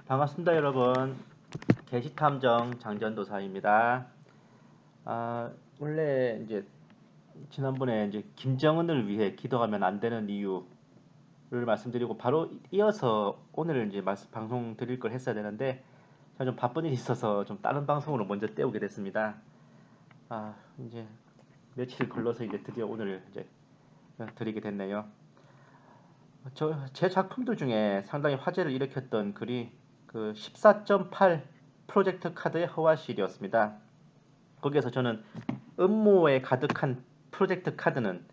반갑습니다, 여러분. 게시탐정 장전도사입니다. 원래 이제 지난번에 이제 김정은을 위해 기도하면 안 되는 이유를 말씀드리고 바로 이어서 오늘 이제 방송 드릴 걸 했어야 되는데 제가 좀 바쁜 일이 있어서 좀 다른 방송으로 먼저 때우게 됐습니다. 이제 며칠 걸러서 이제 드디어 오늘 이제 드리게 됐네요. 제 작품들 중에 상당히 화제를 일으켰던 글이 그 14.8 프로젝트 카드의 허와실이었습니다. 거기에서 저는 음모에 가득한 프로젝트 카드는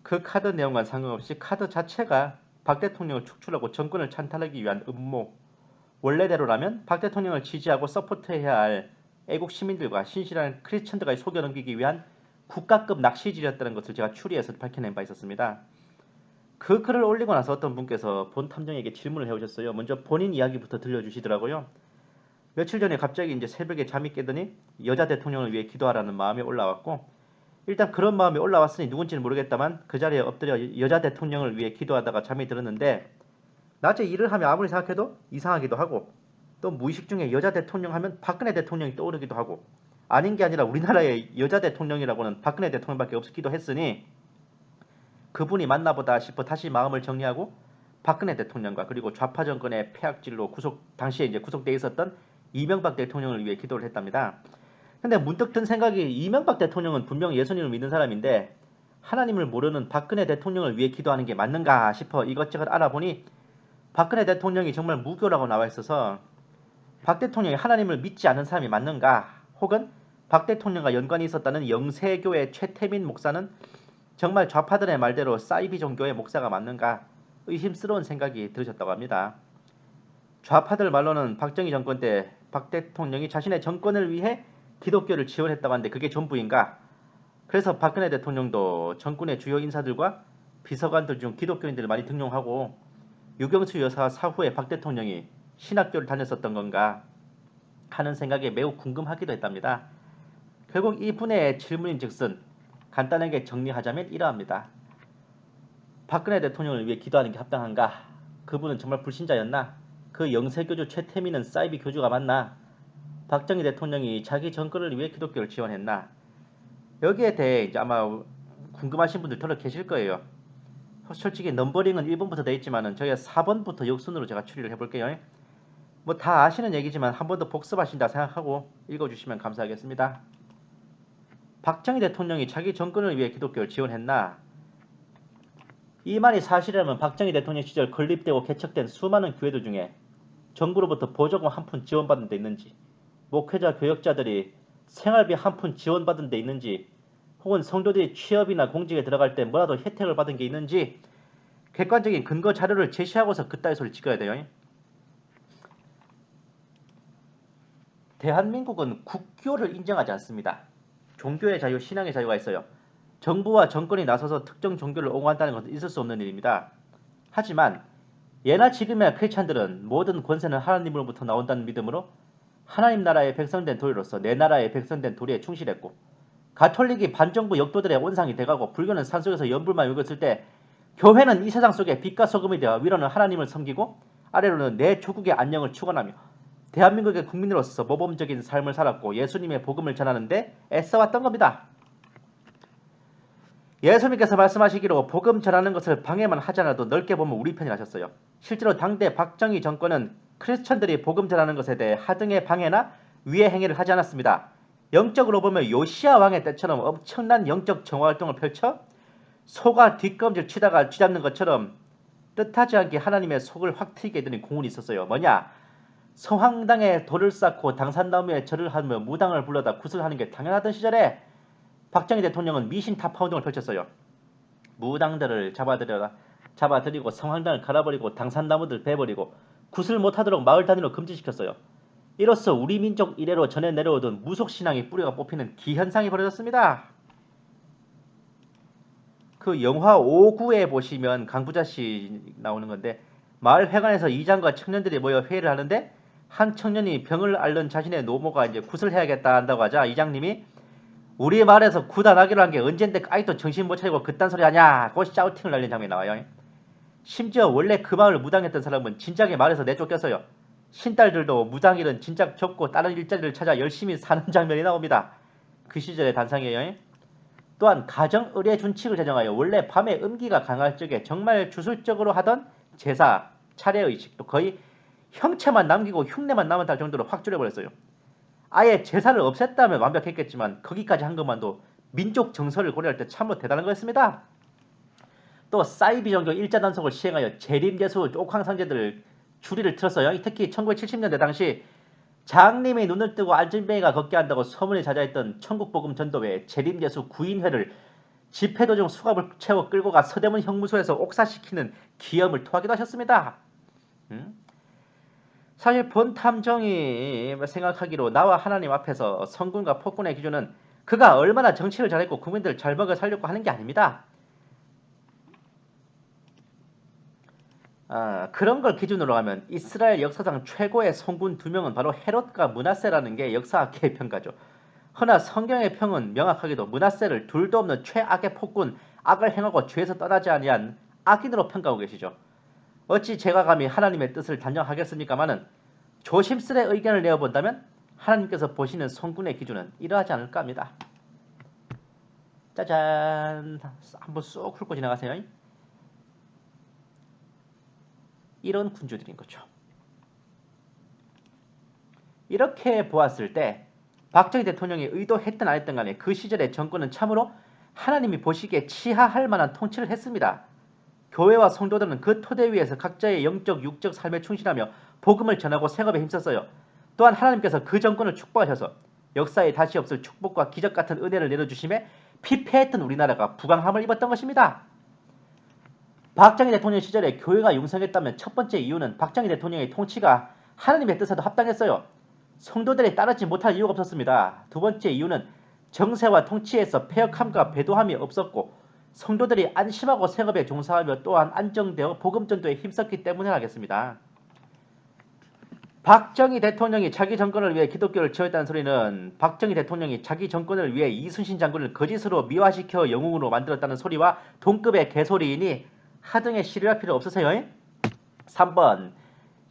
그 카드 내용과 상관없이 카드 자체가 박 대통령을 축출하고 정권을 찬탈하기 위한 음모, 원래대로라면 박 대통령을 지지하고 서포트해야 할 애국 시민들과 신실한 크리스천들까지 속여넘기기 위한 국가급 낚시질이었다는 것을 제가 추리해서 밝혀낸 바 있었습니다. 그 글을 올리고 나서 어떤 분께서 본 탐정에게 질문을 해오셨어요. 먼저 본인 이야기부터 들려주시더라고요. 며칠 전에 갑자기 이제 새벽에 잠이 깨더니 여자 대통령을 위해 기도하라는 마음이 올라왔고, 일단 그런 마음이 올라왔으니 누군지는 모르겠다만 그 자리에 엎드려 여자 대통령을 위해 기도하다가 잠이 들었는데, 낮에 일을 하면 아무리 생각해도 이상하기도 하고, 또 무의식 중에 여자 대통령 하면 박근혜 대통령이 떠오르기도 하고, 아닌 게 아니라 우리나라의 여자 대통령이라고는 박근혜 대통령밖에 없기도 했으니 그분이 맞나보다 싶어 다시 마음을 정리하고 박근혜 대통령과 그리고 좌파 정권의 폐악질로 당시에 이제 구속돼 있었던 이명박 대통령을 위해 기도를 했답니다. 근데 문득 든 생각이, 이명박 대통령은 분명 예수님을 믿는 사람인데 하나님을 모르는 박근혜 대통령을 위해 기도하는 게 맞는가 싶어 이것저것 알아보니 박근혜 대통령이 정말 무교라고 나와 있어서 박 대통령이 하나님을 믿지 않는 사람이 맞는가, 혹은 박 대통령과 연관이 있었다는 영세교의 최태민 목사는 정말 좌파들의 말대로 사이비 종교의 목사가 맞는가 의심스러운 생각이 들으셨다고 합니다. 좌파들 말로는 박정희 정권 때 박 대통령이 자신의 정권을 위해 기독교를 지원했다고 하는데 그게 전부인가? 그래서 박근혜 대통령도 정권의 주요 인사들과 비서관들 중 기독교인들을 많이 등용하고 유경수 여사 사후에 박 대통령이 신학교를 다녔었던 건가 하는 생각에 매우 궁금하기도 했답니다. 결국 이분의 질문인즉슨 간단하게 정리하자면 이러합니다. 박근혜 대통령을 위해 기도하는 게 합당한가? 그분은 정말 불신자였나? 그 영세교주 최태민은 사이비 교주가 맞나? 박정희 대통령이 자기 정권을 위해 기독교를 지원했나? 여기에 대해 이제 아마 궁금하신 분들 더러 계실 거예요. 솔직히 넘버링은 1번부터 돼 있지만은 저희가 4번부터 역순으로 제가 추리를 해볼게요. 뭐 다 아시는 얘기지만 한 번 더 복습하신다 생각하고 읽어주시면 감사하겠습니다. 박정희 대통령이 자기 정권을 위해 기독교를 지원했나? 이 말이 사실이라면 박정희 대통령 시절 건립되고 개척된 수많은 교회들 중에 정부로부터 보조금 한 푼 지원받은 데 있는지, 목회자 교역자들이 생활비 한 푼 지원받은 데 있는지, 혹은 성도들이 취업이나 공직에 들어갈 때 뭐라도 혜택을 받은 게 있는지 객관적인 근거 자료를 제시하고서 그따위 소리 찍어야 돼요. 대한민국은 국교를 인정하지 않습니다. 종교의 자유, 신앙의 자유가 있어요. 정부와 정권이 나서서 특정 종교를 옹호한다는 것은 있을 수 없는 일입니다. 하지만 예나 지금이나 크리스찬들은 모든 권세는 하나님으로부터 나온다는 믿음으로 하나님 나라의 백성된 도리로서 내 나라의 백성된 도리에 충실했고, 가톨릭이 반정부 역도들의 온상이 돼가고 불교는 산속에서 연불만 읽었을 때 교회는 이 세상 속에 빛과 소금이 되어 위로는 하나님을 섬기고 아래로는 내 조국의 안녕을 축원하며 대한민국의 국민으로서 모범적인 삶을 살았고 예수님의 복음을 전하는데 애써왔던 겁니다. 예수님께서 말씀하시기로 복음 전하는 것을 방해만 하지 않아도 넓게 보면 우리 편이라셨어요. 실제로 당대 박정희 정권은 크리스천들이 복음 전하는 것에 대해 하등의 방해나 위해 행위를 하지 않았습니다. 영적으로 보면 요시야 왕의 때처럼 엄청난 영적 정화활동을 펼쳐 소가 뒷검질 치다가 쥐잡는 것처럼 뜻하지 않게 하나님의 속을 확 트이게 되는 공훈이 있었어요. 뭐냐? 성황당에 돌을 쌓고 당산나무에 절을 하며 무당을 불러다 구슬하는 게 당연하던 시절에 박정희 대통령은 미신 타파 운동을 펼쳤어요. 무당들을 잡아들이고 성황당을 갈아버리고 당산나무들 베버리고 구슬 못하도록 마을 단위로 금지시켰어요. 이로써 우리 민족 이래로 전해 내려오던 무속신앙의 뿌리가 뽑히는 기현상이 벌어졌습니다. 그 영화 5구에 보시면 강부자씨 나오는 건데, 마을 회관에서 이장과 청년들이 모여 회의를 하는데 한 청년이 병을 앓는 자신의 노모가 이제 굿을 해야겠다 한다고 하자 이장님이 우리 마을에서 굿 안 하기로 한 게 언젠데 아직도 정신 못 차리고 그딴 소리 하냐 고 샤우팅을 날린 장면이 나와요. 심지어 원래 그 마을 무당했던 사람은 진작에 마을에서 내쫓겼어요. 신딸들도 무당일은 진작 접고 다른 일자리를 찾아 열심히 사는 장면이 나옵니다. 그 시절의 단상이에요. 또한 가정 의례 준칙을 제정하여 원래 밤에 음기가 강할 적에 정말 주술적으로 하던 제사, 차례의식도 거의 형체만 남기고 흉내만 남았다 할 정도로 확 줄여버렸어요. 아예 제사를 없앴다면 완벽했겠지만 거기까지 한 것만도 민족 정서를 고려할 때 참으로 대단한 거였습니다. 또 사이비 종교 일자 단속을 시행하여 재림제수 옥황상제들 주리를 틀었어요. 특히 1970년대 당시 장님이 눈을 뜨고 알증뱅이가 걷게 한다고 소문이 자자했던 천국복음 전도회 재림제수 구인회를 집회도중 수갑을 채워 끌고 가 서대문 형무소에서 옥사시키는 기염을 토하기도 하셨습니다. 사실 본 탐정이 생각하기로 나와 하나님 앞에서 성군과 폭군의 기준은 그가 얼마나 정치를 잘했고 국민들을 잘 먹여 살려고 하는 게 아닙니다. 그런 걸 기준으로 하면 이스라엘 역사상 최고의 성군 두 명은 바로 헤롯과 므낫세라는 게 역사학계의 평가죠. 허나 성경의 평은 명확하게도 므낫세를 둘도 없는 최악의 폭군, 악을 행하고 죄에서 떠나지 아니한 악인으로 평가하고 계시죠. 어찌 제가 감히 하나님의 뜻을 단정하겠습니까마는 조심스레 의견을 내어본다면 하나님께서 보시는 성군의 기준은 이러하지 않을까 합니다. 짜잔, 한번 쏙 훑고 지나가세요. 이런 군주들인 거죠. 이렇게 보았을 때 박정희 대통령이 의도했든 안 했든 간에 그 시절의 정권은 참으로 하나님이 보시기에 치하할 만한 통치를 했습니다. 교회와 성도들은 그 토대 위에서 각자의 영적, 육적 삶에 충실하며 복음을 전하고 생업에 힘썼어요. 또한 하나님께서 그 정권을 축복하셔서 역사에 다시 없을 축복과 기적 같은 은혜를 내려주심에 피폐했던 우리나라가 부강함을 입었던 것입니다. 박정희 대통령 시절에 교회가 융성했다면 첫 번째 이유는 박정희 대통령의 통치가 하나님의 뜻에도 합당했어요. 성도들이 따르지 못할 이유가 없었습니다. 두 번째 이유는 정세와 통치에서 패역함과 배도함이 없었고 성도들이 안심하고 생업에 종사하며 또한 안정되어 복음전도에 힘썼기 때문에 하겠습니다. 박정희 대통령이 자기 정권을 위해 기독교를 지었다는 소리는 박정희 대통령이 자기 정권을 위해 이순신 장군을 거짓으로 미화시켜 영웅으로 만들었다는 소리와 동급의 개소리이니 하등에 실효할 필요 없으세요. 3번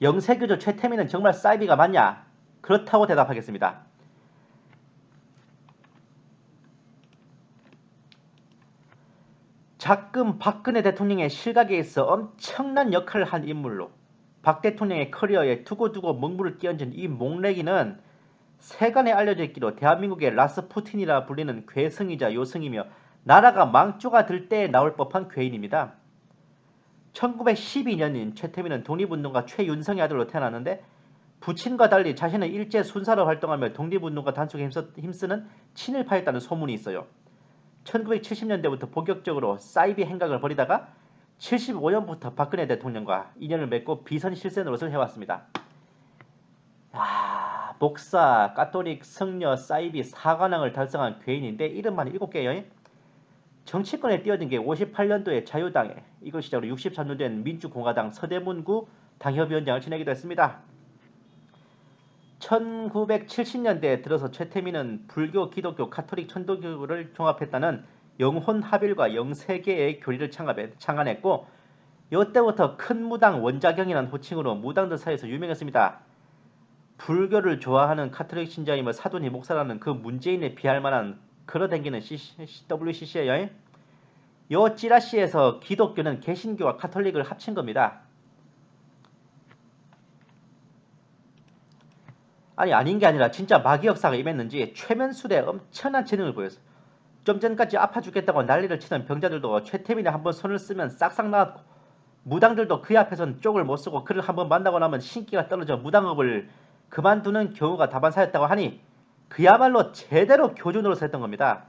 영세교주 최태민은 정말 사이비가 맞냐? 그렇다고 대답하겠습니다. 작금 박근혜 대통령의 실각에 있어 엄청난 역할을 한 인물로 박 대통령의 커리어에 두고두고 먹물을 끼얹은 이 목래기는 세간에 알려져 있기로 대한민국의 라스푸틴이라 불리는 괴승이자 요승이며 나라가 망조가 들 때에 나올 법한 괴인입니다. 1912년인 최태민은 독립운동가 최윤성의 아들로 태어났는데 부친과 달리 자신은 일제 순사로 활동하며 독립운동가 단속에 힘쓰는 친일파였다는 소문이 있어요. 1970년대부터 본격적으로 사이비 행각을 벌이다가 75년부터 박근혜 대통령과 인연을 맺고 비선 실세 노릇을 해왔습니다. 목사, 가톨릭, 성녀, 사이비, 사관왕을 달성한 괴인인데 이름만 7개예요. 정치권에 뛰어든 게 58년도에 자유당에 이걸 시작으로 63년 민주공화당 서대문구 당협위원장을 지내기도 했습니다. 1970년대에 들어서 최태민은 불교, 기독교, 카톨릭, 천도교를 종합했다는 영혼합일과 영세계의 교리를 창안했고 이때부터 큰 무당 원자경이라는 호칭으로 무당들 사이에서 유명했습니다. 불교를 좋아하는 카톨릭 신자이며 사돈이 목사라는 그 문재인에 비할 만한 걸어댕기는 WCC예요. 요 찌라시에서 기독교는 개신교와 카톨릭을 합친 겁니다. 아닌 게 아니라 진짜 마귀 역사가 임했는지 최면술에 엄청난 재능을 보였어요. 좀 전까지 아파 죽겠다고 난리를 치던 병자들도 최태민이 한번 손을 쓰면 싹싹 나왔고 무당들도 그 앞에선 쪽을 못 쓰고 그를 한번 만나고 나면 신기가 떨어져 무당업을 그만두는 경우가 다반사였다고 하니 그야말로 제대로 교주 노릇을 했던 겁니다.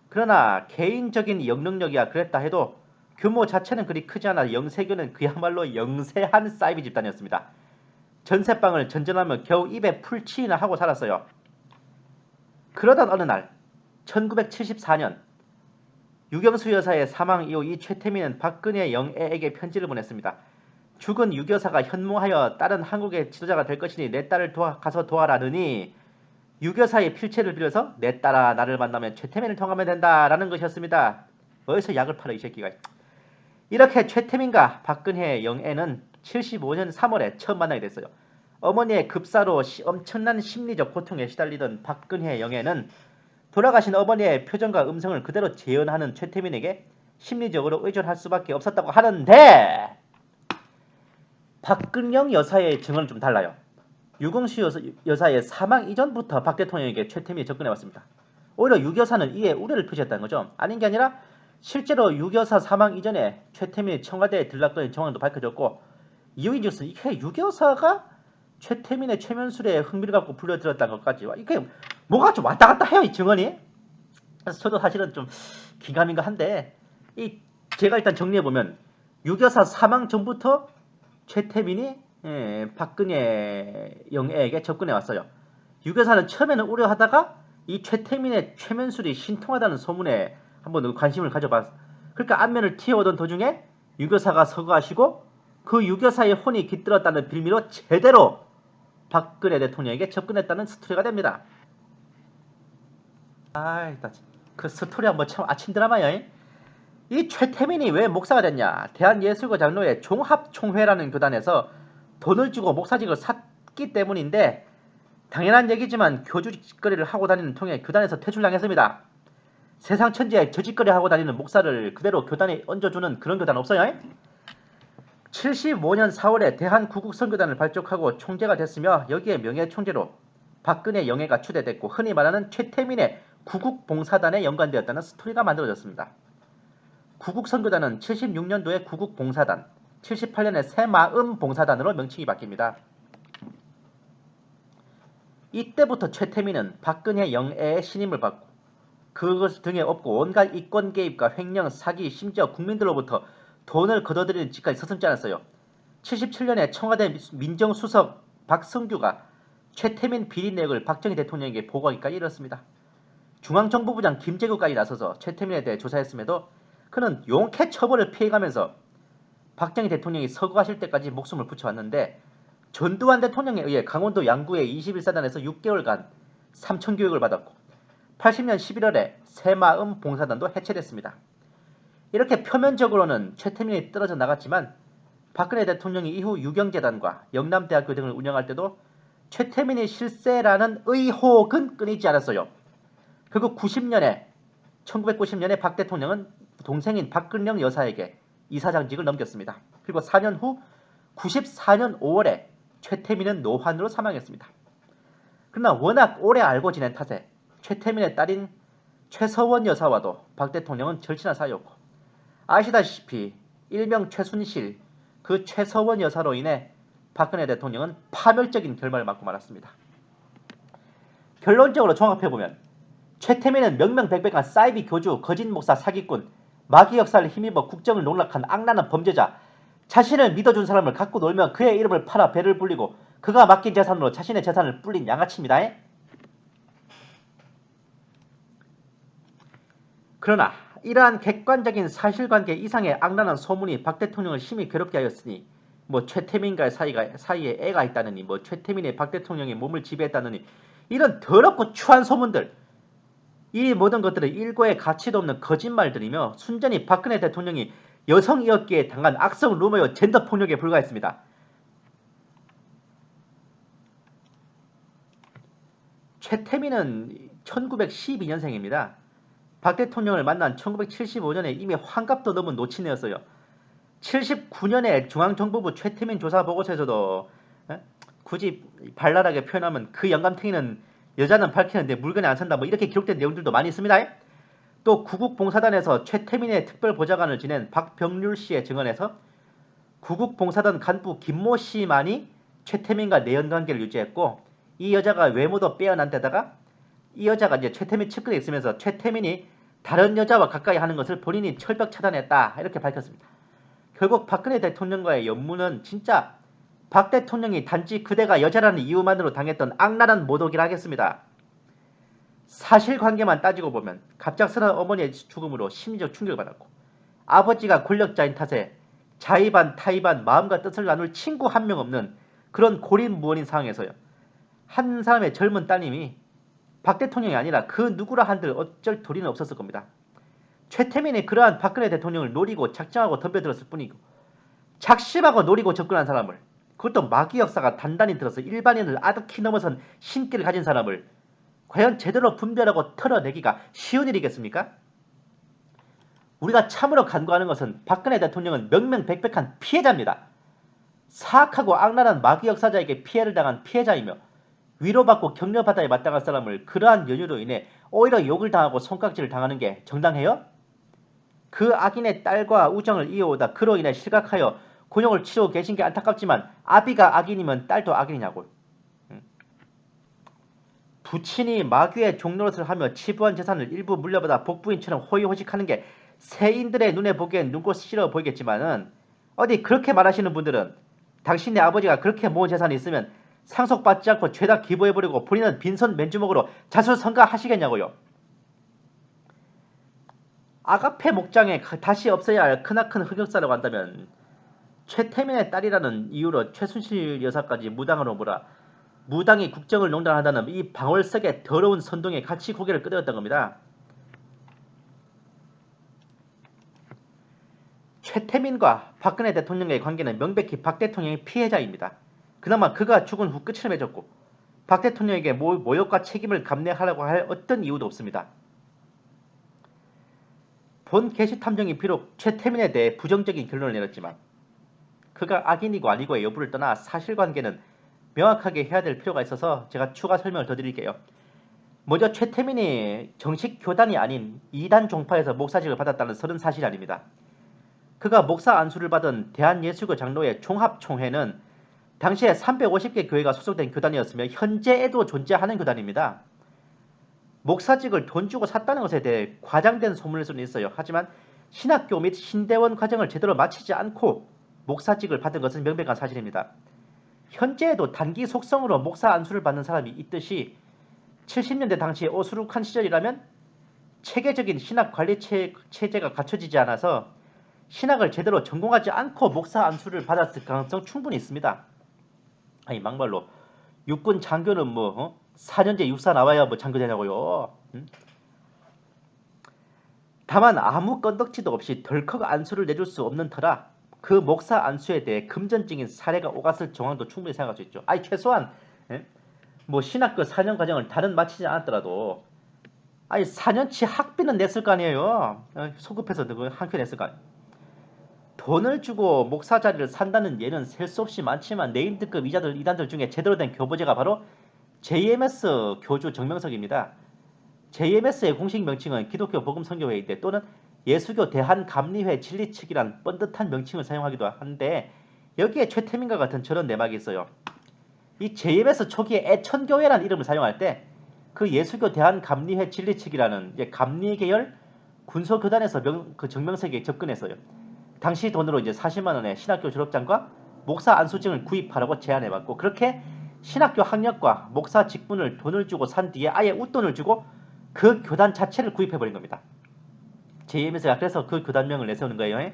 그러나 개인적인 영능력이야 그랬다 해도 규모 자체는 그리 크지 않아 영세교는 그야말로 영세한 사이비 집단이었습니다. 전세방을 전전하며 겨우 입에 풀칠이나 하고 살았어요. 그러던 어느 날 1974년 유경수 여사의 사망 이후 이 최태민은 박근혜 영애에게 편지를 보냈습니다. 죽은 유교사가 현몽하여 딸은 한국의 지도자가 될 것이니 내 딸을 가서 도와라느니 유교사의 필체를 빌려서 내 딸아 나를 만나면 최태민을 통하면 된다라는 것이었습니다. 어디서 약을 팔아 이 새끼가. 이렇게 최태민과 박근혜 영애는 75년 3월에 처음 만나게 됐어요. 어머니의 급사로 엄청난 심리적 고통에 시달리던 박근혜 영예는 돌아가신 어머니의 표정과 음성을 그대로 재현하는 최태민에게 심리적으로 의존할 수밖에 없었다고 하는데, 박근영 여사의 증언은 좀 달라요. 유경수 여사의 사망 이전부터 박 대통령에게 최태민이 접근해왔습니다. 오히려 유 여사는 이에 우려를 표시했다는 거죠. 아닌 게 아니라 실제로 유 여사 사망 이전에 최태민이 청와대에 들락거린 정황도 밝혀졌고, 이유인 즉슨 이게 유 여사가 최태민의 최면술에 흥미를 갖고 불려들었다는 것까지, 이게 뭐가 좀 왔다 갔다 해요, 이 증언이. 그래서 저도 사실은 좀 긴가민가한데, 제가 일단 정리해보면 유 여사 사망 전부터 최태민이 박근혜 영예에게 접근해 왔어요. 유 여사는 처음에는 우려하다가 이 최태민의 최면술이 신통하다는 소문에 한번 관심을 가져봤어. 그러니까 안면을 튀어오던 도중에 유 여사가 서거하시고 그 유 여사의 혼이 깃들었다는 빌미로 제대로 박근혜 대통령에게 접근했다는 스토리가 됩니다. 그 스토리 한번 참 아침 드라마야. 이 최태민이 왜 목사가 됐냐? 대한예술가 장로회 종합총회라는 교단에서 돈을 주고 목사직을 샀기 때문인데, 당연한 얘기지만 교주짓거리를 하고 다니는 통에 교단에서 퇴출당했습니다. 세상 천지에 저짓거리 하고 다니는 목사를 그대로 교단에 얹어주는 그런 교단 없어요? 75년 4월에 대한구국선교단을 발족하고 총재가 됐으며, 여기에 명예총재로 박근혜 영예가 추대됐고 흔히 말하는 최태민의 구국봉사단에 연관되었다는 스토리가 만들어졌습니다. 구국선교단은 76년도에 구국봉사단, 78년에 새마음봉사단으로 명칭이 바뀝니다. 이때부터 최태민은 박근혜 영예의 신임을 받고 그것 등에 업고 온갖 이권 개입과 횡령, 사기, 심지어 국민들로부터 돈을 거둬들이는 짓까지 서슴지 않았어요. 77년에 청와대 민정수석 박성규가 최태민 비리 내역을 박정희 대통령에게 보고하기까지 이르렀습니다. 중앙정보부장 김재규까지 나서서 최태민에 대해 조사했음에도 그는 용케 처벌을 피해가면서 박정희 대통령이 서거하실 때까지 목숨을 붙여왔는데, 전두환 대통령에 의해 강원도 양구의 21사단에서 6개월간 삼천교육을 받았고 80년 11월에 새마음 봉사단도 해체됐습니다. 이렇게 표면적으로는 최태민이 떨어져 나갔지만 박근혜 대통령이 이후 유경재단과 영남대학교 등을 운영할 때도 최태민이 실세라는 의혹은 끊이지 않았어요. 결국 1990년에 박 대통령은 동생인 박근영 여사에게 이사장직을 넘겼습니다. 그리고 4년 후 94년 5월에 최태민은 노환으로 사망했습니다. 그러나 워낙 오래 알고 지낸 탓에 최태민의 딸인 최서원 여사와도 박 대통령은 절친한 사이였고, 아시다시피 일명 최순실, 그 최서원 여사로 인해 박근혜 대통령은 파멸적인 결말을 맞고 말았습니다. 결론적으로 종합해보면 최태민은 명명백백한 사이비 교주, 거짓 목사, 사기꾼, 마귀 역사를 힘입어 국정을 농락한 악랄한 범죄자, 자신을 믿어준 사람을 갖고 놀며 그의 이름을 팔아 배를 불리고 그가 맡긴 재산으로 자신의 재산을 불린 양아치입니다. 그러나 이러한 객관적인 사실관계 이상의 악랄한 소문이 박 대통령을 심히 괴롭게 하였으니, 최태민과의 사이에 애가 있다느니, 최태민이 박 대통령의 몸을 지배했다느니, 이런 더럽고 추한 소문들, 이 모든 것들은 일고의 가치도 없는 거짓말들이며 순전히 박근혜 대통령이 여성이었기에 당한 악성 루머여 젠더 폭력에 불과했습니다. 최태민은 1912년생입니다. 박 대통령을 만난 1975년에 이미 환갑도 넘은 노친이었어요. 79년에 중앙정보부 최태민 조사 보고서에서도 굳이 발랄하게 표현하면 그 영감탱이는 여자는 밝히는데 물건이 안 산다, 이렇게 기록된 내용들도 많이 있습니다. 또 구국봉사단에서 최태민의 특별보좌관을 지낸 박병률 씨의 증언에서 구국봉사단 간부 김모 씨만이 최태민과 내연관계를 유지했고, 이 여자가 외모도 빼어난 데다가 이 여자가 이제 최태민 측근에 있으면서 최태민이 다른 여자와 가까이 하는 것을 본인이 철벽 차단했다, 이렇게 밝혔습니다. 결국 박근혜 대통령과의 연문은 진짜 박 대통령이 단지 그대가 여자라는 이유만으로 당했던 악랄한 모독이라 하겠습니다. 사실관계만 따지고 보면 갑작스러운 어머니의 죽음으로 심리적 충격을 받았고, 아버지가 권력자인 탓에 자의반 타의반 마음과 뜻을 나눌 친구 한 명 없는 그런 고립무원인 상황에서요, 한 사람의 젊은 따님이 박 대통령이 아니라 그 누구라 한들 어쩔 도리는 없었을 겁니다. 최태민이 그러한 박근혜 대통령을 노리고 작정하고 덤벼들었을 뿐이고, 작심하고 노리고 접근한 사람을 그것도 마귀 역사가 단단히 들어서 일반인을 아득히 넘어선 신기를 가진 사람을 과연 제대로 분별하고 털어내기가 쉬운 일이겠습니까? 우리가 참으로 간구하는 것은 박근혜 대통령은 명명백백한 피해자입니다. 사악하고 악랄한 마귀 역사자에게 피해를 당한 피해자이며 위로받고 격려받아야 마땅한 사람을 그러한 연유로 인해 오히려 욕을 당하고 손깍지를 당하는 게 정당해요? 그 악인의 딸과 우정을 이어오다 그로 인해 실각하여 곤욕을 치르고 계신 게 안타깝지만 아비가 악인이면 딸도 악인이냐고. 부친이 마귀의 종노릇을 하며 치부한 재산을 일부 물려받아 복부인처럼 호의호식하는 게 세인들의 눈에 보기엔 눈꽃 싫어 보이겠지만은 어디 그렇게 말하시는 분들은 당신네 아버지가 그렇게 모은 재산이 있으면 상속받지 않고 죄다 기부해버리고 본인은 빈손 맨주먹으로 자수성가하시겠냐고요. 아가페 목장에 다시 없어야 할 크나큰 흑역사라고 한다면 최태민의 딸이라는 이유로 최순실 여사까지 무당으로 몰아 무당이 국정을 농단한다는 이 방울색의 더러운 선동에 같이 고개를 끄덕였던 겁니다. 최태민과 박근혜 대통령의 관계는 명백히 박 대통령의 피해자입니다. 그나마 그가 죽은 후 끝을 맺었고 박 대통령에게 모욕과 책임을 감내하라고 할 어떤 이유도 없습니다. 본 게시탐정이 비록 최태민에 대해 부정적인 결론을 내렸지만 그가 악인이고 아니고의 여부를 떠나 사실관계는 명확하게 해야 될 필요가 있어서 제가 추가 설명을 더 드릴게요. 먼저 최태민이 정식 교단이 아닌 이단 종파에서 목사직을 받았다는 설은 사실이 아닙니다. 그가 목사 안수를 받은 대한예수교 장로회 종합총회는 당시에 350개 교회가 소속된 교단이었으며 현재에도 존재하는 교단입니다. 목사직을 돈 주고 샀다는 것에 대해 과장된 소문일 수는 있어요. 하지만 신학교 및 신대원 과정을 제대로 마치지 않고 목사직을 받은 것은 명백한 사실입니다. 현재에도 단기 속성으로 목사 안수를 받는 사람이 있듯이 70년대 당시 오수룩한 시절이라면 체계적인 신학 관리 체제가 갖춰지지 않아서 신학을 제대로 전공하지 않고 목사 안수를 받았을 가능성 충분히 있습니다. 아니 막말로 육군 장교는 4년제 육사 나와야 장교 되냐고요. 다만 아무 건덕지도 없이 덜컥 안수를 내줄 수 없는 터라 그 목사 안수에 대해 금전적인 사례가 오갔을 정황도 충분히 생각할 수 있죠. 아니 최소한 신학교 4년 과정을 다른 마치지 않았더라도 아니 4년치 학비는 냈을 거 아니에요. 소급해서 한 표 냈을 거 아니에요. 돈을 주고 목사 자리를 산다는 예는 셀 수 없이 많지만 네임드급 이단들 중에 제대로 된 교보제가 바로 JMS 교주 정명석입니다. JMS의 공식 명칭은 기독교 복음선교회인데 또는 예수교 대한감리회 진리 측이란 뻔듯한 명칭을 사용하기도 하는데 여기에 최태민과 같은 저런 내막이 있어요. 이 JMS 초기에 애천교회라는 이름을 사용할 때 그 예수교 대한감리회 진리 측이라는 감리계열 군소교단에서 그 정명석에게 접근했어요. 당시 돈으로 이제 40만 원의 신학교 졸업장과 목사 안수증을 구입하라고 제안해봤고 그렇게 신학교 학력과 목사 직분을 돈을 주고 산 뒤에 아예 웃돈을 주고 그 교단 자체를 구입해버린 겁니다. JMS가 그래서 그 교단명을 내세우는 거예요.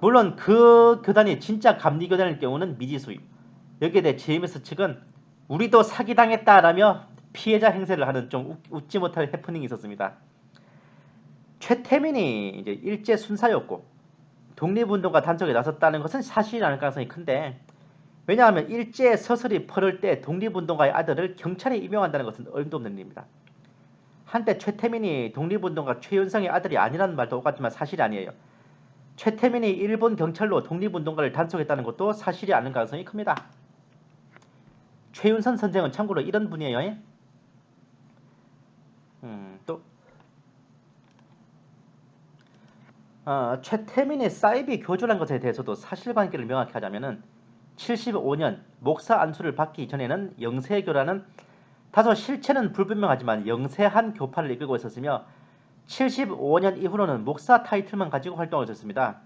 물론 그 교단이 진짜 감리교단일 경우는 미지수임. 여기에 대해 JMS 측은 우리도 사기당했다라며 피해자 행세를 하는 좀 웃지 못할 해프닝이 있었습니다. 최태민이 이제 일제 순사였고 독립운동가 단속에 나섰다는 것은 사실이 아닐 가능성이 큰데 왜냐하면 일제 서슬이 퍼를 때 독립운동가의 아들을 경찰에 임용한다는 것은 어림도 없는 일입니다. 한때 최태민이 독립운동가 최윤성의 아들이 아니라는 말도 오갔지만 사실이 아니에요. 최태민이 일본 경찰로 독립운동가를 단속했다는 것도 사실이 아닌 가능성이 큽니다. 최윤선 선생은 참고로 이런 분이에요. 또 최태민이 사이비 교주란 것에 대해서도 사실관계를 명확히 하자면은 75년 목사 안수를 받기 전에는 영세교라는 다소 실체는 불분명하지만 영세한 교파를 이끌고 있었으며 75년 이후로는 목사 타이틀만 가지고 활동을 했습니다.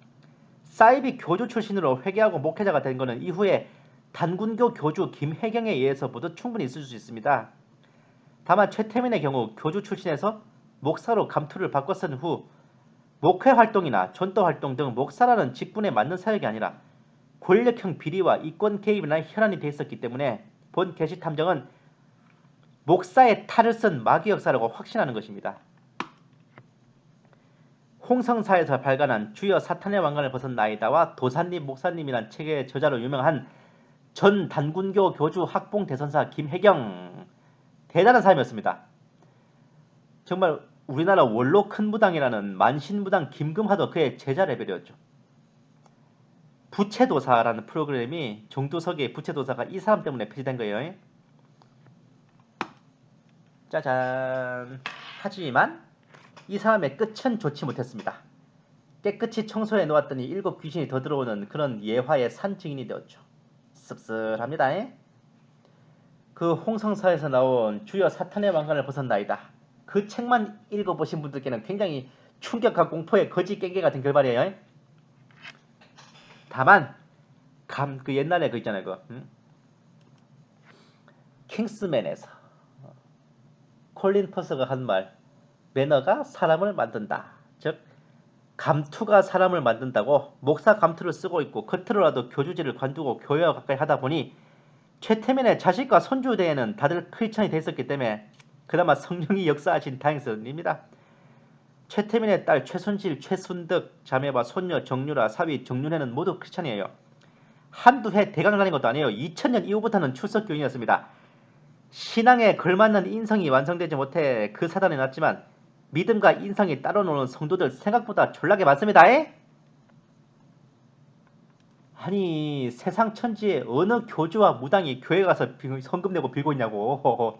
사이비 교주 출신으로 회개하고 목회자가 된 것은 이후에 단군교 교주 김혜경에 의해서 모두 충분히 있을 수 있습니다. 다만 최태민의 경우 교주 출신에서 목사로 감투를 바꿔 쓴 후 목회 활동이나 전도 활동 등 목사라는 직분에 맞는 사역이 아니라 권력형 비리와 이권 개입이나 혈안이 돼 있었기 때문에 본 게시탐정은 목사의 탈을 쓴 마귀 역사라고 확신하는 것입니다. 홍성사에서 발간한 주여 사탄의 왕관을 벗은 나이다와 도사님 목사님이란 책의 저자로 유명한 전 단군교 교주 학봉 대선사 김혜경 대단한 사람이었습니다. 정말 우리나라 원로 큰 무당이라는 만신무당 김금하도 그의 제자 레벨이었죠. 부채도사라는 프로그램이 정두석의 부채도사가 이 사람 때문에 폐지된 거예요. 짜잔. 하지만 이 사람의 끝은 좋지 못했습니다. 깨끗이 청소해 놓았더니 7 귀신이 더 들어오는 그런 예화의 산증인이 되었죠. 씁쓸합니다. 그 홍성사에서 나온 주여 사탄의 왕관을 벗었나이다. 그 책만 읽어보신 분들께는 굉장히 충격과 공포의 거지 깽개 같은 결말이에요. 다만 그 옛날에 그 있잖아요. 킹스맨에서 콜린 퍼서가 한 말, 매너가 사람을 만든다. 즉 감투가 사람을 만든다고 목사 감투를 쓰고 있고 겉으로라도 교주지를 관두고 교회와 가까이 하다 보니 최태민의 자식과 손주 대에는 다들 크리스천이 됐었기 때문에 그나마 성령이 역사하신 다행스러운 일입니다. 최태민의 딸 최순실, 최순득, 자매와 손녀 정유라, 사위 정윤혜는 모두 크리스천이에요. 한두 해 대강 다닌 것도 아니에요. 2000년 이후부터는 출석교인이었습니다. 신앙에 걸맞는 인성이 완성되지 못해 그 사단이 났지만 믿음과 인성이 따로 노는 성도들 생각보다 졸라게 많습니다. 아니 세상 천지에 어느 교주와 무당이 교회 가서 성금 내고 빌고 있냐고.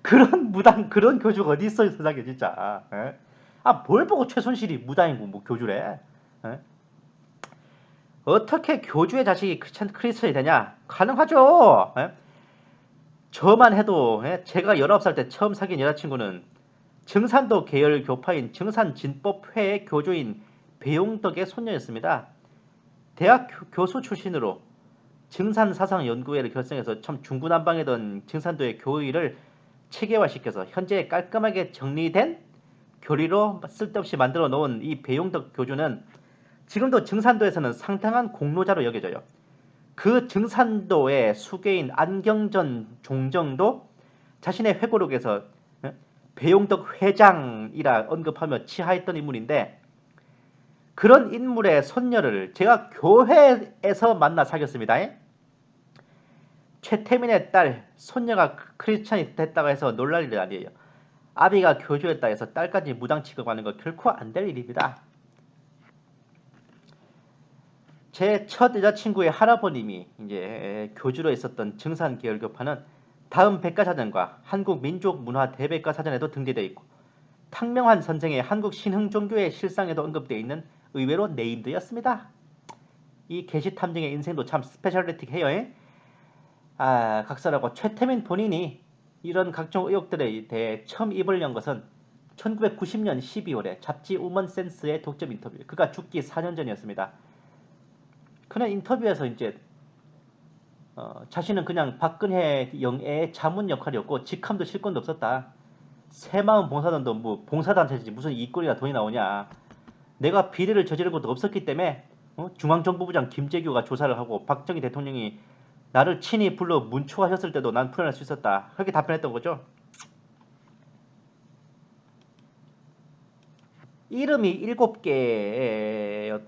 그런 무당 그런 교주가 어디 있어요 세상에 진짜. 뭘 보고 최순실이 무당이고 뭐 교주래. 어떻게 교주의 자식이 크리스천이 되냐? 가능하죠. 저만 해도 제가 19살 때 처음 사귄 여자친구는 증산도 계열 교파인 증산진법회의 교주인 배용덕의 손녀였습니다. 대학 교수 출신으로 증산사상연구회를 결성해서 참 중구난방이던 증산도의 교의를 체계화시켜서 현재 깔끔하게 정리된 교리로 쓸데없이 만들어 놓은 이 배용덕 교주는 지금도 증산도에서는 상당한 공로자로 여겨져요. 그 증산도의 수괴인 안경전 종정도 자신의 회고록에서 배용덕 회장이라 언급하며 치하했던 인물인데 그런 인물의 손녀를 제가 교회에서 만나 사귀었습니다. 최태민의 딸 손녀가 크리스찬이 됐다고 해서 놀랄 일이 아니에요. 아비가 교주였다 해서 딸까지 무당 취급하는 거 결코 안 될 일입니다. 제 첫 여자친구의 할아버님이 이제 교주로 있었던 증산계열교파는 다음 백과사전과 한국민족문화대백과사전에도 등재되어 있고 탕명환 선생의 한국신흥종교의 실상에도 언급되어 있는 의외로 네임드였습니다. 이 게시탐정의 인생도 참 스페셜리틱해요. 각설하고 최태민 본인이 이런 각종 의혹들에 대해 처음 입을 연 것은 1990년 12월에 잡지 우먼센스의 독점 인터뷰. 그가 죽기 4년 전이었습니다. 그는 인터뷰에서 이제 자신은 그냥 박근혜 영애의 자문 역할이었고 직함도 실권도 없었다. 새마음 봉사단도 뭐 봉사단체지 무슨 이꼴이나 돈이 나오냐. 내가 비리를 저지른 것도 없었기 때문에 중앙정보부장 김재규가 조사를 하고 박정희 대통령이 나를 친히 불러 문초하셨을 때도 난 풀어낼 수 있었다. 그렇게 답변했던 거죠. 이름이 7개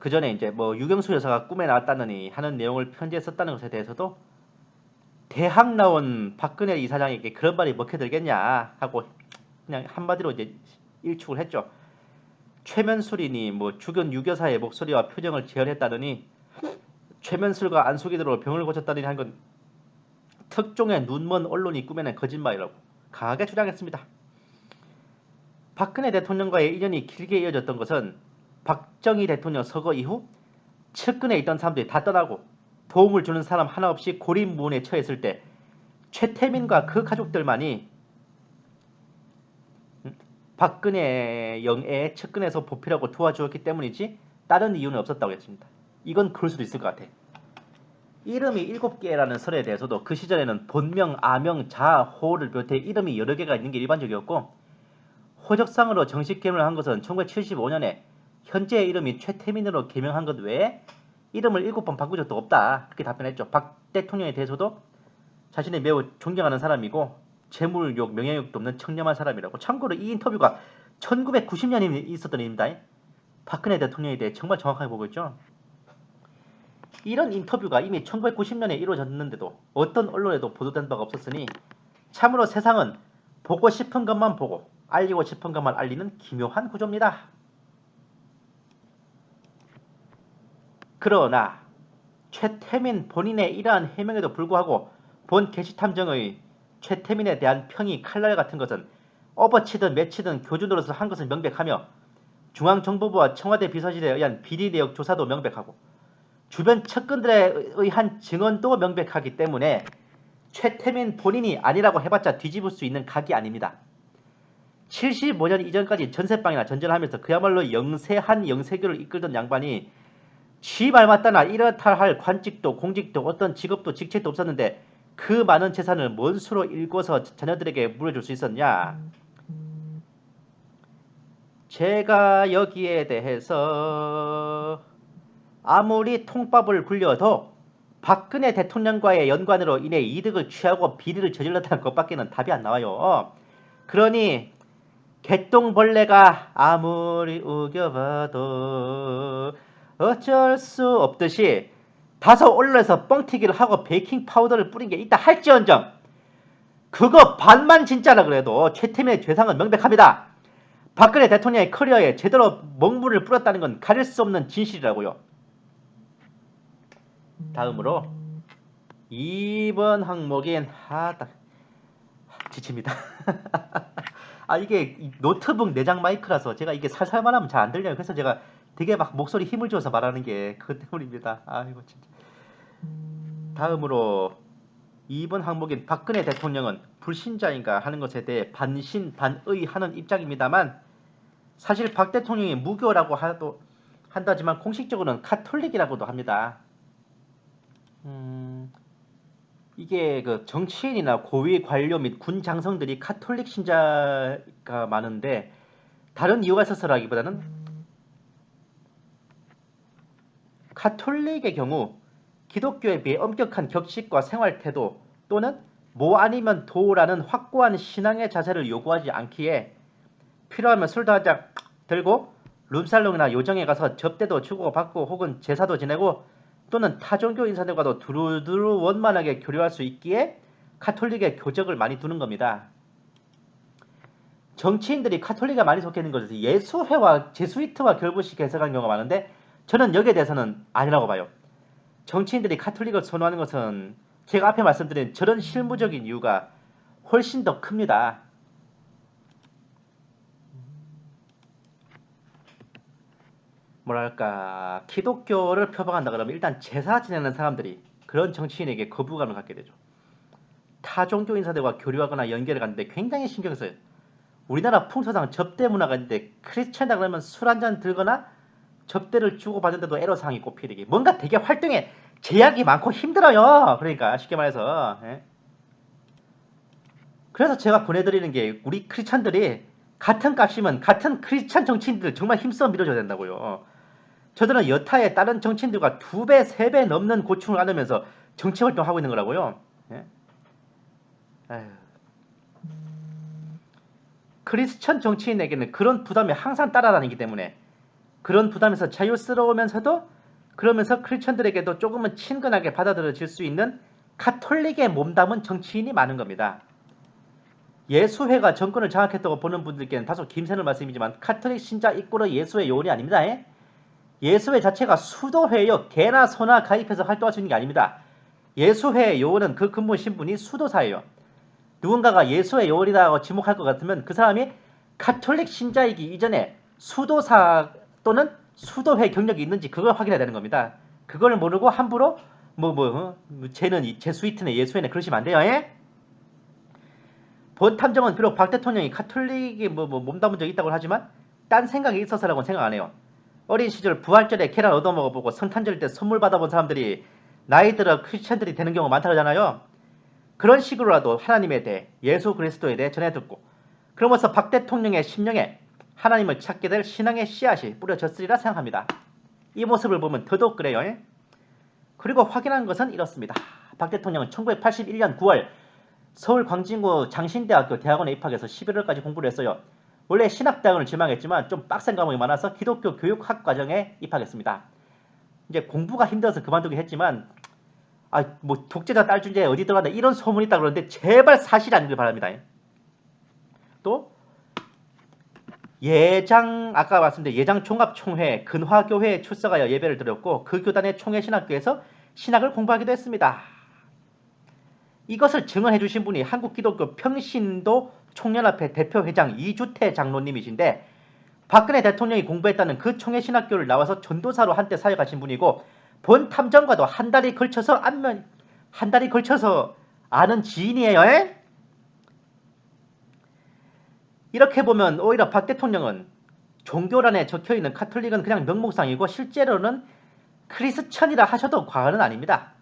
그 전에 이제 뭐 유경수 여사가 꿈에 나왔다느니 하는 내용을 편지에 썼다는 것에 대해서도 대학 나온 박근혜 이사장에게 그런 말이 먹혀들겠냐 하고 그냥 한마디로 이제 일축을 했죠. 최면술이니 뭐 죽은 유교사의 목소리와 표정을 재현했다느니 최면술과 안수기대로 병을 고쳤다느니 한 건 특종의 눈먼 언론이 꾸며낸 거짓말이라고 강하게 주장했습니다. 박근혜 대통령과의 인연이 길게 이어졌던 것은 박정희 대통령 서거 이후 측근에 있던 사람들이 다 떠나고 도움을 주는 사람 하나 없이 고립무원에 처했을 때 최태민과 그 가족들만이 박근혜 영애의 측근에서 보필하고 도와주었기 때문이지 다른 이유는 없었다고 했습니다. 이건 그럴 수도 있을 것 같아. 이름이 7개라는 설에 대해서도 그 시절에는 본명, 아명, 자, 호를 비롯해 이름이 여러 개가 있는 게 일반적이었고 호적상으로 정식 개명을 한 것은 1975년에 현재의 이름이 최태민으로 개명한 것 외에 이름을 7번 바꾼 적도 없다. 그렇게 답변했죠. 박 대통령에 대해서도 자신이 매우 존경하는 사람이고 재물욕, 명예욕도 없는 청렴한 사람이라고. 참고로 이 인터뷰가 1990년에 있었던 일입니다. 박근혜 대통령에 대해 정말 정확하게 보고 있죠. 이런 인터뷰가 이미 1990년에 이루어졌는데도 어떤 언론에도 보도된 바가 없었으니 참으로 세상은 보고 싶은 것만 보고 알리고 싶은 것만 알리는 기묘한 구조입니다. 그러나 최태민 본인의 이러한 해명에도 불구하고 본 게시탐정의 최태민에 대한 평이 칼날 같은 것은 업어치든 매치든 교주 노릇을 한 것은 명백하며 중앙정보부와 청와대 비서실에 의한 비리 내역 조사도 명백하고 주변 측근들에 의한 증언도 명백하기 때문에 최태민 본인이 아니라고 해봤자 뒤집을 수 있는 각이 아닙니다. 75년 이전까지 전세방이나 전전하면서 그야말로 영세한 영세교를 이끌던 양반이 쥐 밟았다나 이렇다 할 관직도 공직도 어떤 직업도 직책도 없었는데 그 많은 재산을 뭔 수로 읽어서 자녀들에게 물려줄 수 있었냐. 제가 여기에 대해서 아무리 통밥을 굴려도 박근혜 대통령과의 연관으로 인해 이득을 취하고 비리를 저질렀다는 것밖에는 답이 안 나와요. 그러니 개똥벌레가 아무리 우겨봐도 어쩔 수 없듯이 다소 언론에서 뻥튀기를 하고 베이킹 파우더를 뿌린 게 있다 할지언정 그거 반만 진짜라 그래도 최태민의 죄상은 명백합니다. 박근혜 대통령의 커리어에 제대로 먹물을 뿌렸다는 건 가릴 수 없는 진실이라고요. 다음으로 2번 항목인 지칩니다. 이게 노트북 내장 마이크라서 제가 이게 살살 말하면 잘 안 들려요. 그래서 제가 되게 막 목소리 힘을 줘서 말하는 게 그것 때문입니다. 이거 진짜. 다음으로 2번 항목인 박근혜 대통령은 불신자인가 하는 것에 대해 반신반의하는 입장입니다만 사실 박 대통령이 무교라고 한다지만 공식적으로는 카톨릭이라고도 합니다. 이게 그 정치인이나 고위 관료 및 군 장성들이 카톨릭 신자가 많은데 다른 이유가 있어서라기보다는 카톨릭의 경우 기독교에 비해 엄격한 격식과 생활태도 또는 뭐 아니면 도라는 확고한 신앙의 자세를 요구하지 않기에 필요하면 술도 한 잔 들고 룸살롱이나 요정에 가서 접대도 주고받고 혹은 제사도 지내고 또는 타종교 인사들과도 두루두루 원만하게 교류할 수 있기에 카톨릭의 교적을 많이 두는 겁니다. 정치인들이 카톨릭에 많이 속해 있는 것은 예수회와 제수이트와 결부시 해석한 경우가 많은데 저는 여기에 대해서는 아니라고 봐요. 정치인들이 카톨릭을 선호하는 것은 제가 앞에 말씀드린 저런 실무적인 이유가 훨씬 더 큽니다. 뭐랄까 기독교를 표방한다 그러면 일단 제사 지내는 사람들이 그런 정치인에게 거부감을 갖게 되죠. 타 종교 인사들과 교류하거나 연결을 갖는데 굉장히 신경 써요. 우리나라 풍토상 접대 문화가 있는데 크리스천이다 그러면 술 한잔 들거나 접대를 주고받는데도 애로사항이 꼽히게 뭔가 되게 활동에 제약이 많고 힘들어요. 그러니까 쉽게 말해서 그래서 제가 보내드리는 게 우리 크리스천들이 같은 값이면 같은 크리스천 정치인들 정말 힘써 밀어줘야 된다고요. 저들은 여타의 다른 정치인들과 2배, 3배 넘는 고충을 안으면서 정치활동하고 있는 거라고요. 크리스천 정치인에게는 그런 부담이 항상 따라다니기 때문에 그런 부담에서 자유스러우면서도 그러면서 크리스천들에게도 조금은 친근하게 받아들여질 수 있는 카톨릭에 몸담은 정치인이 많은 겁니다. 예수회가 정권을 장악했다고 보는 분들께는 다소 김새는 말씀이지만 카톨릭 신자 이꼬르 예수회 요원이 아닙니다. 예수회 자체가 수도회요. 개나 소나 가입해서 활동할 수 있는 게 아닙니다. 예수회 요원은 그 근무 신분이 수도사예요. 누군가가 예수회 요원이라고 지목할 것 같으면 그 사람이 카톨릭 신자이기 이전에 수도사 또는 수도회 경력이 있는지 그걸 확인해야 되는 겁니다. 그걸 모르고 함부로 쟤는 제수이트네 예수회네 그러시면 안 돼요. 본 탐정은 비록 박 대통령이 카톨릭이 몸담은 적이 있다고 하지만 딴 생각이 있어서라고는 생각 안 해요. 어린 시절 부활절에 계란 얻어먹어보고 성탄절 때 선물 받아본 사람들이 나이 들어 크리스천들이 되는 경우가 많다 그러잖아요. 그런 식으로라도 하나님에 대해 예수 그리스도에 대해 전해 듣고 그러면서 박 대통령의 심령에 하나님을 찾게 될 신앙의 씨앗이 뿌려졌으리라 생각합니다. 이 모습을 보면 더더욱 그래요. 그리고 확인한 것은 이렇습니다. 박 대통령은 1981년 9월 서울 광진구 장신대학교 대학원에 입학해서 11월까지 공부를 했어요. 원래 신학대학원을 지망했지만 좀 빡센 과목이 많아서 기독교 교육학 과정에 입학했습니다. 이제 공부가 힘들어서 그만두긴 했지만 뭐 독재자 딸 주제에 어디 들어간다 이런 소문이 있다 그러는데 제발 사실이 아니길 바랍니다. 또 아까 말씀드린 예장 종합총회 근화교회에 출석하여 예배를 드렸고 그 교단의 총회신학교에서 신학을 공부하기도 했습니다. 이것을 증언해 주신 분이 한국기독교 평신도 총연합회 대표회장 이주태 장로님이신데 박근혜 대통령이 공부했다는 그 총회신학교를 나와서 전도사로 한때 사역하신 분이고 본 탐정과도 한 달이 걸쳐서 아는 지인이에요. 이렇게 보면 오히려 박 대통령은 종교란에 적혀있는 카톨릭은 그냥 명목상이고 실제로는 크리스천이라 하셔도 과언은 아닙니다.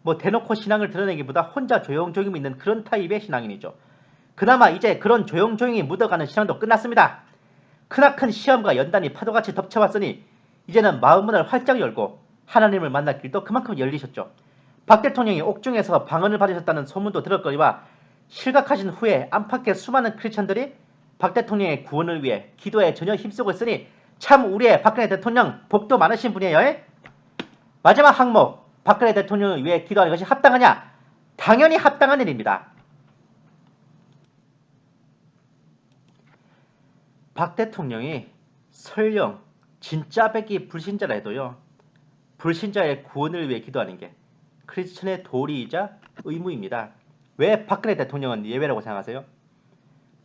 뭐 대놓고 신앙을 드러내기보다 혼자 조용조용 믿는 그런 타입의 신앙인이죠. 그나마 이제 그런 조용조용히 묻어가는 신앙도 끝났습니다. 크나큰 시험과 연단이 파도같이 덮쳐왔으니 이제는 마음문을 활짝 열고 하나님을 만날 길도 그만큼 열리셨죠. 박 대통령이 옥중에서 방언을 받으셨다는 소문도 들었거니와 실각하신 후에 안팎의 수많은 크리스천들이 박 대통령의 구원을 위해 기도에 전혀 힘쓰고 있으니 참 우리의 박근혜 대통령 복도 많으신 분이에요. 마지막 항목, 박근혜 대통령을 위해 기도하는 것이 합당하냐? 당연히 합당한 일입니다. 박 대통령이 설령 진짜 백이 불신자라 해도요. 불신자의 구원을 위해 기도하는 게 크리스천의 도리이자 의무입니다. 왜 박근혜 대통령은 예외라고 생각하세요?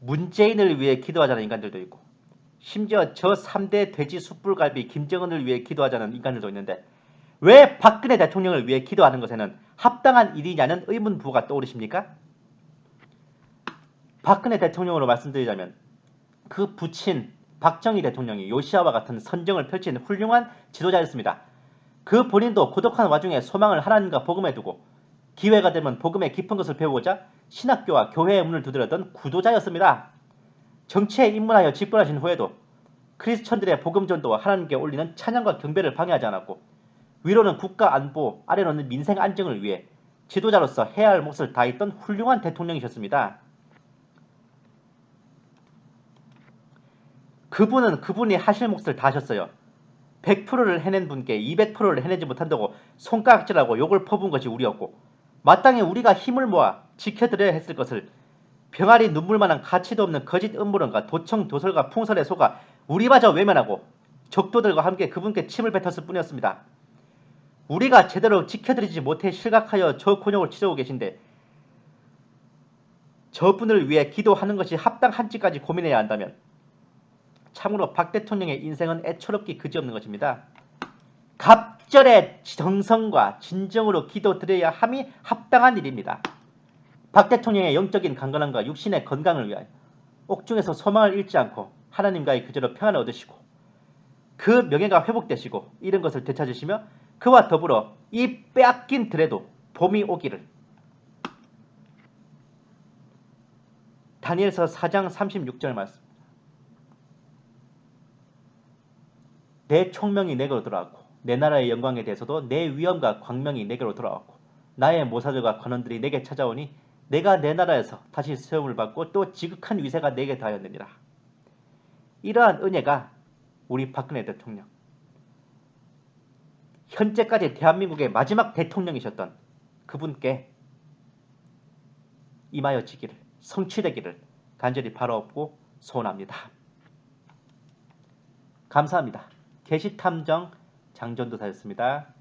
문재인을 위해 기도하자는 인간들도 있고 심지어 저 3대 돼지 숯불갈비 김정은을 위해 기도하자는 인간들도 있는데 왜 박근혜 대통령을 위해 기도하는 것에는 합당한 일이냐는 의문부호가 떠오르십니까? 박근혜 대통령으로 말씀드리자면 그 부친 박정희 대통령이 요시아와 같은 선정을 펼친 훌륭한 지도자였습니다. 그 본인도 고독한 와중에 소망을 하나님과 복음에 두고 기회가 되면 복음의 깊은 것을 배우고자 신학교와 교회의 문을 두드렸던 구도자였습니다. 정치에 입문하여 집권하신 후에도 크리스천들의 복음 전도와 하나님께 올리는 찬양과 경배를 방해하지 않았고 위로는 국가 안보, 아래로는 민생 안정을 위해 지도자로서 해야 할 몫을 다했던 훌륭한 대통령이셨습니다. 그분은 그분이 하실 몫을 다하셨어요. 100%를 해낸 분께 200%를 해내지 못한다고 손가락질하고 욕을 퍼부은 것이 우리였고 마땅히 우리가 힘을 모아 지켜드려야 했을 것을 병아리 눈물만한 가치도 없는 거짓 음모론과 도청 도설과 풍설에 속아 우리마저 외면하고 적도들과 함께 그분께 침을 뱉었을 뿐이었습니다. 우리가 제대로 지켜드리지 못해 실각하여 저 곤욕을 치르고 계신데 저분을 위해 기도하는 것이 합당한지까지 고민해야 한다면 참으로 박 대통령의 인생은 애처롭기 그지없는 것입니다. 갑절의 정성과 진정으로 기도드려야 함이 합당한 일입니다. 박 대통령의 영적인 강건함과 육신의 건강을 위하여 옥중에서 소망을 잃지 않고 하나님과의 그저로 평안을 얻으시고 그 명예가 회복되시고 이런 것을 되찾으시며 그와 더불어 이 빼앗긴 들에도 봄이 오기를. 다니엘서 4장 36절 말씀. 내 총명이 내게로 돌아왔고 내 나라의 영광에 대해서도 내 위엄과 광명이 내게로 돌아왔고 나의 모사들과 관원들이 내게 찾아오니 내가 내 나라에서 다시 세움을 받고 또 지극한 위세가 내게 닿았느니라. 이러한 은혜가 우리 박근혜 대통령, 현재까지 대한민국의 마지막 대통령이셨던 그분께 임하여지기를, 성취되기를 간절히 바라옵고 소원합니다. 감사합니다. 계시탐정 장전도사였습니다.